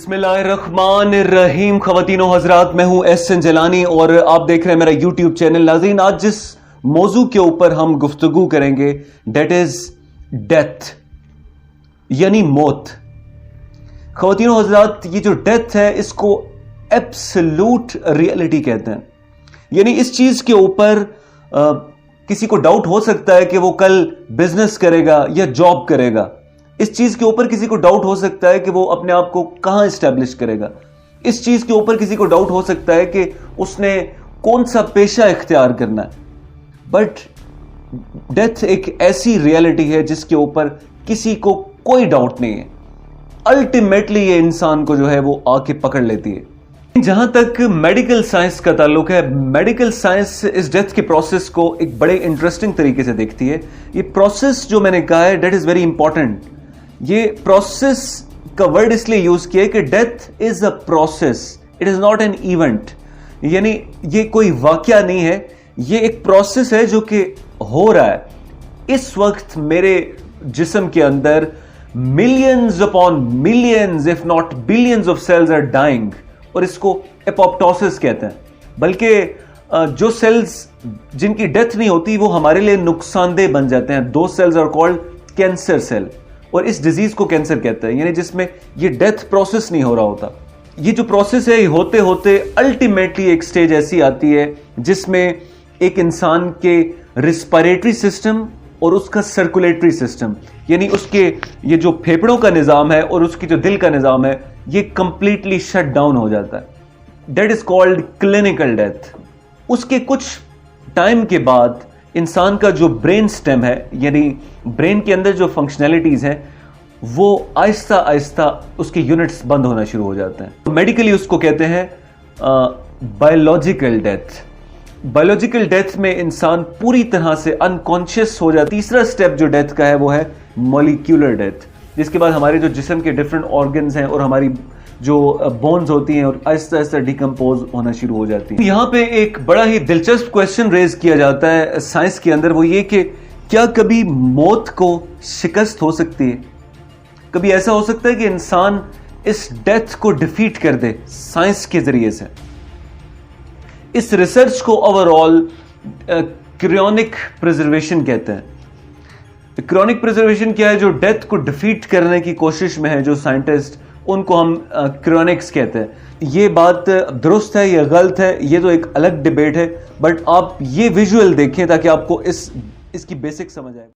बिस्मिल्लाहिर्रहमानिर्रहीम। ख़वातीनो हज़रात, मैं हूं एहसन जलानी और आप देख रहे हैं मेरा यूट्यूब चैनल। नाज़रीन, आज जिस मौजू के ऊपर हम गुफ्तगू करेंगे डेट इज डेथ, यानी मौत। ख़वातीनो हज़रात, ये जो डेथ है इसको एब्सोल्यूट रियलिटी कहते हैं। यानी इस चीज के ऊपर किसी को डाउट हो सकता है कि वो कल बिजनेस करेगा या जॉब करेगा। इस चीज के ऊपर किसी को डाउट हो सकता है कि वो अपने आप को कहां एस्टेब्लिश करेगा। इस चीज के ऊपर किसी को डाउट हो सकता है कि उसने कौन सा पेशा इख्तियार करना है। बट डेथ एक ऐसी रियलिटी है जिसके ऊपर किसी को कोई डाउट नहीं है। अल्टीमेटली ये इंसान को जो है वो आके पकड़ लेती है। जहां तक मेडिकल साइंस का ताल्लुक है, मेडिकल साइंस इस डेथ के प्रोसेस को एक बड़े इंटरेस्टिंग तरीके से देखती है। ये प्रोसेस जो मैंने कहा है डेट इज वेरी इंपॉर्टेंट। ये प्रोसेस का वर्ड इसलिए यूज किया है कि death is a process, it is not an event. यानी ये कोई वाकया नहीं है, ये एक प्रोसेस है जो कि हो रहा है। इस वक्त मेरे जिस्म के अंदर millions upon millions if not billions of cells are dying, और इसको एपोप्टोसिस कहते हैं। बल्कि जो सेल्स जिनकी डेथ नहीं होती वो हमारे लिए नुकसानदेह बन जाते हैं। दो cells are called cancer cell, और इस डिजीज को कैंसर कहते हैं। यानी जिसमें ये डेथ प्रोसेस नहीं हो रहा होता। ये जो प्रोसेस है होते होते अल्टीमेटली एक स्टेज ऐसी आती है जिसमें एक इंसान के रिस्पिरेटरी सिस्टम और उसका सर्कुलेटरी सिस्टम, यानी उसके ये जो फेफड़ों का निजाम है और उसकी जो दिल का निजाम है, ये कंप्लीटली शट डाउन हो जाता है। That is called clinical death. उसके कुछ टाइम के बाद इंसान का जो ब्रेन स्टेम है, यानी ब्रेन के अंदर जो फंक्शनैलिटीज हैं, वो आहिस्ता आहिस्ता उसके यूनिट्स बंद होना शुरू हो जाते हैं। मेडिकली उसको कहते हैं बायोलॉजिकल डेथ। बायोलॉजिकल डेथ में इंसान पूरी तरह से अनकॉन्शियस हो जाता है। तीसरा स्टेप जो डेथ का है वो है मॉलिक्यूलर डेथ, जिसके बाद हमारे जो जिस्म के डिफरेंट ऑर्गन्स हैं और हमारी जो बोन्स होती हैं और आहिस्ता आहिस्ता डिकम्पोज होना शुरू हो जाती है। यहाँ पे एक बड़ा ही दिलचस्प क्वेश्चन रेज किया जाता है साइंस के अंदर, वो ये कि क्या कभी मौत को शिकस्त हो सकती है? कभी ऐसा हो सकता है कि इंसान इस डेथ को डिफीट कर दे साइंस के जरिए से? इस रिसर्च को ओवरऑल क्रायोनिक प्रिजर्वेशन कहते हैं। क्रायोनिक प्रिजर्वेशन क्या है? जो डेथ को डिफीट करने की कोशिश में है जो साइंटिस्ट, उनको हम क्रायोनिक्स कहते हैं। ये बात दुरुस्त है या गलत है, ये तो एक अलग डिबेट है, बट आप ये विजुअल देखें ताकि आपको इसकी बेसिक समझ आए।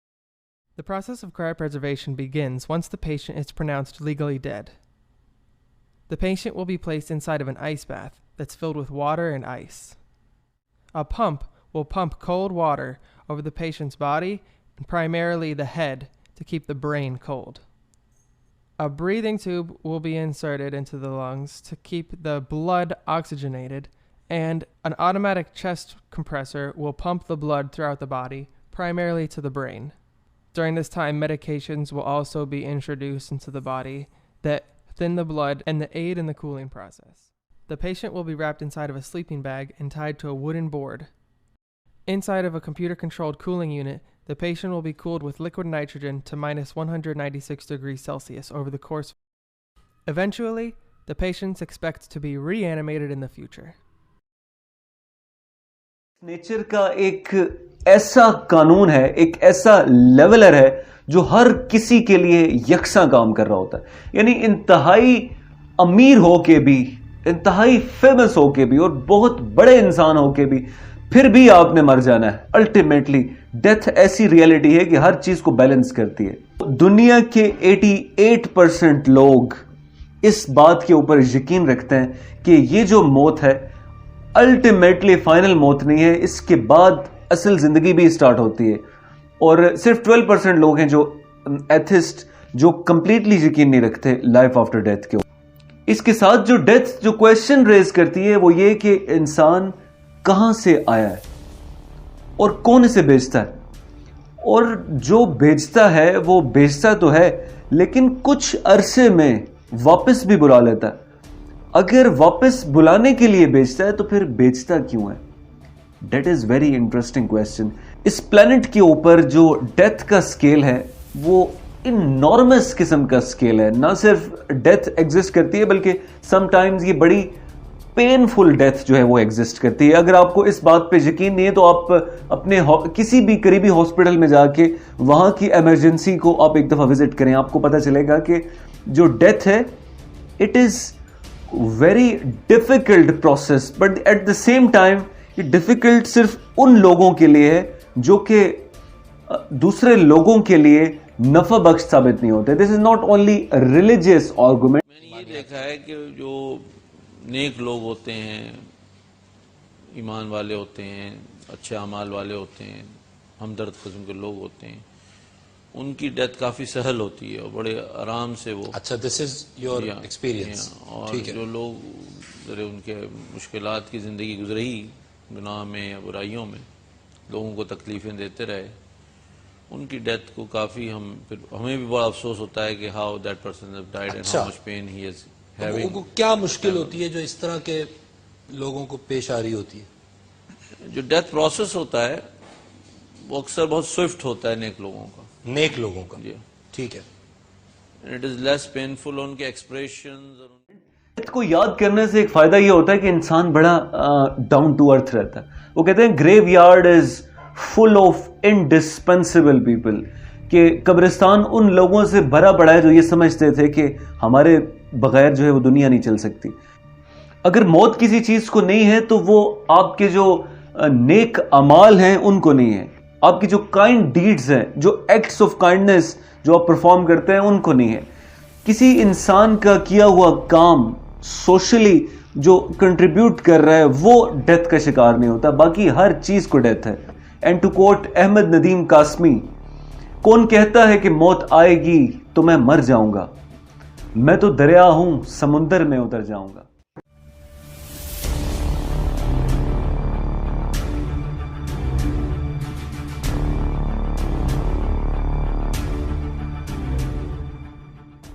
The process of cryopreservation begins once the patient is pronounced legally dead. The patient will be placed inside of an ice bath that's filled with water and ice. A pump will pump cold water over the patient's body and primarily the head to keep the brain cold. A breathing tube will be inserted into the lungs to keep the blood oxygenated, and an automatic chest compressor will pump the blood throughout the body, primarily to the brain. During this time, medications will also be introduced into the body that thin the blood and that aid in the cooling process. The patient will be wrapped inside of a sleeping bag and tied to a wooden board. Inside of a computer-controlled cooling unit, the patient will be cooled with liquid nitrogen to minus 196 degrees Celsius over the course. Eventually, the patients expect to be reanimated in the future. Nature का एक ऐसा कानून है, एक ऐसा leveller है जो हर किसी के लिए यकसा काम कर रहा होता है। यानी इंतहाई अमीर होके भी, इंतहाई फेमस होके भी और बहुत बड़े इंसान होके भी फिर भी आपने मर जाना है। अल्टीमेटली डेथ ऐसी रियलिटी है कि हर चीज को बैलेंस करती है। दुनिया के 88% लोग इस बात के ऊपर यकीन रखते हैं कि ये जो मौत है अल्टीमेटली फाइनल मौत नहीं है, इसके बाद असल जिंदगी भी स्टार्ट होती है। और सिर्फ 12% लोग हैं जो एथिस्ट, जो कंप्लीटली यकीन नहीं रखते लाइफ आफ्टर डेथ के ऊपर। इसके साथ जो डेथ जो क्वेश्चन रेज करती है वो ये कि इंसान कहां से आया है और कौन इसे बेचता है, और जो बेचता है वो बेचता तो है लेकिन कुछ अरसे में वापस भी बुला लेता है। अगर वापस बुलाने के लिए बेचता है तो फिर बेचता क्यों है? That is very interesting question. इस प्लेनेट के ऊपर जो डेथ का स्केल है वो انارمس قسم کا اسکیل ہے. نہ صرف ڈیتھ ایگزسٹ کرتی ہے بلکہ سم ٹائمز یہ بڑی پینفل ڈیتھ جو ہے وہ ایگزسٹ کرتی ہے. اگر آپ کو اس بات پہ یقین نہیں ہے تو آپ اپنے کسی بھی قریبی ہاسپٹل میں جا کے وہاں کی ایمرجنسی کو آپ ایک دفعہ وزٹ کریں. آپ کو پتہ چلے گا کہ جو ڈیتھ ہے it is very difficult process, but at the same time یہ ڈیفیکلٹ صرف ان لوگوں کے لیے ہے جو کہ دوسرے لوگوں کے لیے نفع بخش ثابت نہیں ہوتے. This is not only religious argument. میں نے یہ دیکھا ہے کہ جو نیک لوگ ہوتے ہیں, ایمان والے ہوتے ہیں, اچھے اعمال والے ہوتے ہیں, ہمدرد قسم کے لوگ ہوتے ہیں, ان کی ڈیتھ کافی سہل ہوتی ہے اور بڑے آرام سے وہ. اچھا, دس از یور ایکسپیرینس. اور جو لوگ ان کے مشکلات کی زندگی گزری گناہ میں یا برائیوں میں, لوگوں کو تکلیفیں دیتے رہے, ان کی ڈیتھ کو کافی ہمیں بھی بڑا افسوس ہوتا ہے کہ how that person has died and how much pain he is having. کو کیا مشکل ہوتی ہے جو اس طرح کے لوگوں کو پیش آ رہی ہوتی ہے؟ جو ڈیتھ پروسیس ہوتا ہے وہ اکثر بہت سوئفٹ ہوتا ہے نیک لوگوں کا. نیک لوگوں کا, جی ٹھیک ہے. It is less painful. ان کے ایکسپریشنز ڈیتھ کو یاد کرنے سے ایک فائدہ یہ ہوتا ہے کہ انسان بڑا ڈاؤن ٹو ارتھ رہتا ہے. وہ کہتے ہیں graveyard is full of indispensable people, کہ قبرستان ان لوگوں سے بھرا پڑا ہے جو یہ سمجھتے تھے کہ ہمارے بغیر جو ہے وہ دنیا نہیں چل سکتی. اگر موت کسی چیز کو نہیں ہے تو وہ آپ کے جو نیک اعمال ہیں ان کو نہیں ہے, آپ کی جو کائنڈ ڈیڈز ہیں, جو ایکٹس آف کائنڈنس جو آپ پرفارم کرتے ہیں ان کو نہیں ہے. کسی انسان کا کیا ہوا کام سوشلی جو کنٹریبیوٹ کر رہا ہے وہ ڈیتھ کا شکار نہیں ہوتا, باقی ہر چیز کو ڈیتھ ہے. اینڈ ٹو کوٹ احمد ندیم قاسمی, کون کہتا ہے کہ موت آئے گی تو میں مر جاؤں گا, میں تو دریا ہوں سمندر میں اتر جاؤں گا.